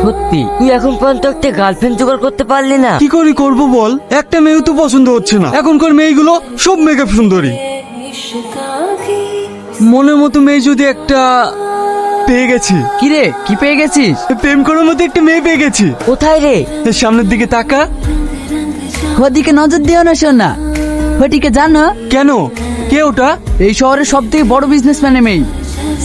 সত্যি তুই এখন পর্যন্ত একটা গার্লফ্রেন্ড জোগাড় করতে পারলি না? কি করে করব বল, একটা মেয়ে তো পছন্দ হচ্ছে না। এখনকার মেয়েগুলো সব মেকআপ সুন্দরী। মনের মতো মেয়ে যদি একটা পেয়ে গেছি। কি রে, কি পেয়ে গেছিস? প্রেম করার মতো একটা মেয়ে পেয়ে গেছি। কোথায় রে? সামনের দিকে তাকা। ওদিকে নজর দিও না সোনা। ওটিকে জানো? কেন? কে ওটা? এই শহরের সব থেকে বড় বিজনেসম্যানের মেয়ে,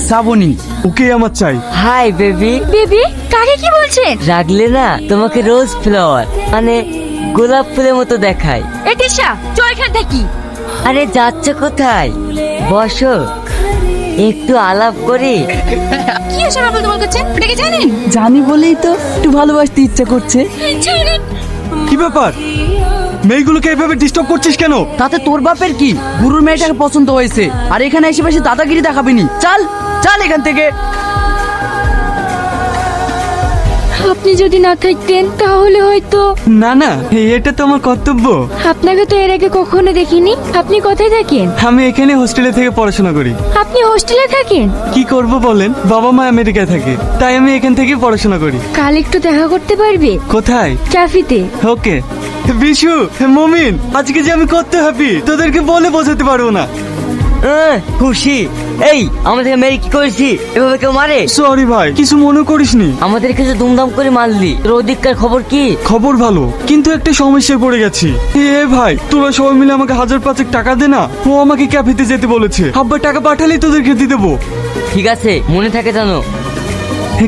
শ্রাবণী। ওকে আমার চাই। Hi baby. বেবি, কাকে কি বলছেন? রাগলে না, তোমাকে রোজ ফ্লাওয়ার মানে গোলাপ ফুলের মতো দেখায়। এটিশা, চল এখান থেকে। আরে যাচ্ছ কোথায়? বসো, একটু আলাপ করি। কি এসব আবল তোমার করছেন? ওটাকে জানেন? জানি বলেই তো একটু ভালোবাসতে ইচ্ছে করছে। জানেন? কি ব্যাপার? মেয়েগুলোকে এভাবে ডিস্টার্ব করছিস কেন? তাতে তোর বাপের কি? গুরুর মেয়েটাকে পছন্দ হয়েছে, আর এখানে এসে বসে দাদাগিরি দেখাবিনি। চল চল এখান থেকে। আপনি যদি না থাকতেন তাহলে হয়তো। না না, এটা তো আমার কর্তব্য। আপনাকে তো এর আগে কখনো দেখিনি। আপনি কোথায় থাকেন? আমি এখানে হোস্টেলে থেকে পড়াশোনা করি। আপনি হোস্টেলে থাকেন? কি করব বলেন, বাবা মা আমেরিকায় থাকে, তাই আমি এখান থেকে পড়াশোনা করি। কাল একটু দেখা করতে পারবে? কোথায়? ক্যাফেতে। ওকে। বিশু, মমিন, আজকে যে আমি কত হ্যাপি, তোদেরকে বলে বোঝাতে পারবো না। খুশি। এই আমাদের মেরে কি করেছি? এভাবে কেউ মারে? সরি ভাই, কিছু মনে করিসনি। আমাদের কাছে দুমদাম করে মারলি, তোর ওদিককার খবর কি? খবর ভালো, কিন্তু একটা সমস্যায় পড়ে গেছি। এ ভাই, তোরা সবাই মিলে আমাকে 1000-5 টাকা দে না। ও আমাকে ক্যাফেতে যেতে বলেছে। আব্বা টাকা পাঠালেই তোদেরকে দিয়ে দেবো। ঠিক আছে, মনে থাকে জানো।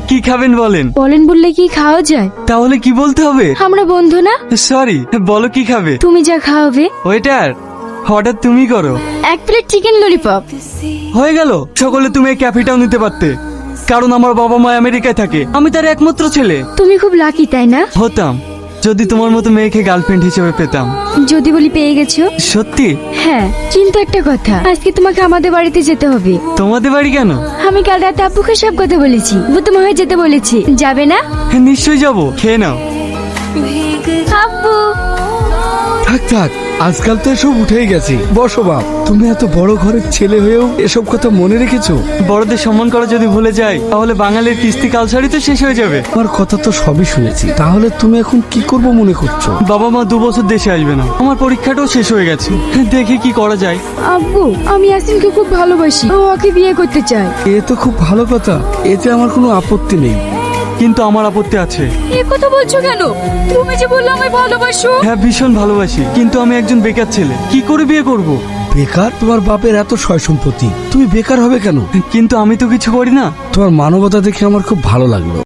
কি খাবেন বলেন? বলেন বললে কি খাওয়া যায়? তাহলে কি বলতে হবে? আমরা বন্ধু না? সরি, বলো কি খাবে? তুমি যা খাওয়াবে। ওয়েটার, অর্ডার তুমি করো। 1 প্লেট চিকেন ললিপপ। হয়ে গেল। সকলে তুমি এই ক্যাফেটাও নিতে পারতে, কারণ আমার বাবা মা আমেরিকায় থাকে, আমি তার একমাত্র ছেলে। তুমি খুব লাকি তাই না? হতাম যদি তোমার মতো মেয়েকে গার্লফ্রেন্ড হিসেবে পেতাম। যদি বলি পেয়ে গেছো? সত্যি? হ্যাঁ, কিন্তু একটা কথা, আজকে তোমাকে আমাদের বাড়িতে যেতে হবে। তোমাদের বাড়ি কেন? আমি কাল রাতে আব্বুকে সব কথা বলেছি, বুতুমা হয়ে যেতে বলেছি। যাবে না? নিশ্চয়ই যাবো, খেয়ে নাও। আব্বু। থাক থাক, আজকাল তো এসব উঠেই গেছে। বসো বাপ, তুমি এত বড় ঘরের ছেলে হয়েও এসব কথা মনে রেখেছো। বড়দের সম্মান করা যদি ভুলে যাই, তাহলে বাঙালির কিস্তি কালসারি তো শেষ হয়ে যাবে। আমার কথা তো সবই শুনেছি, তাহলে তুমি এখন কি করবো মনে করছো? বাবা মা 2 বছর দেশে আসবে না, আমার পরীক্ষাটাও শেষ হয়ে গেছে। দেখি কি করা যায়। আব্বু, আমি ইয়াসিনকে খুব ভালোবাসি, ও ওকে বিয়ে করতে চায়। এ তো খুব ভালো কথা, এতে আমার কোনো আপত্তি নেই। কিন্তু আমার আপত্তি আছে। এ কথা বলছো কেন? তুমি যে বললে আমায় ভালোবাসো। হ্যাঁ, ভীষণ ভালোবাসি, কিন্তু আমি একজন বেকার ছেলে, কি করে বিয়ে করব? বেকার? তোমার বাপের এত সয় সম্পত্তি, তুমি বেকার হবে কেন? কিন্তু আমি তো কিছু করি না। তোমার মানবতা দেখে আমার খুব ভালো লাগলো।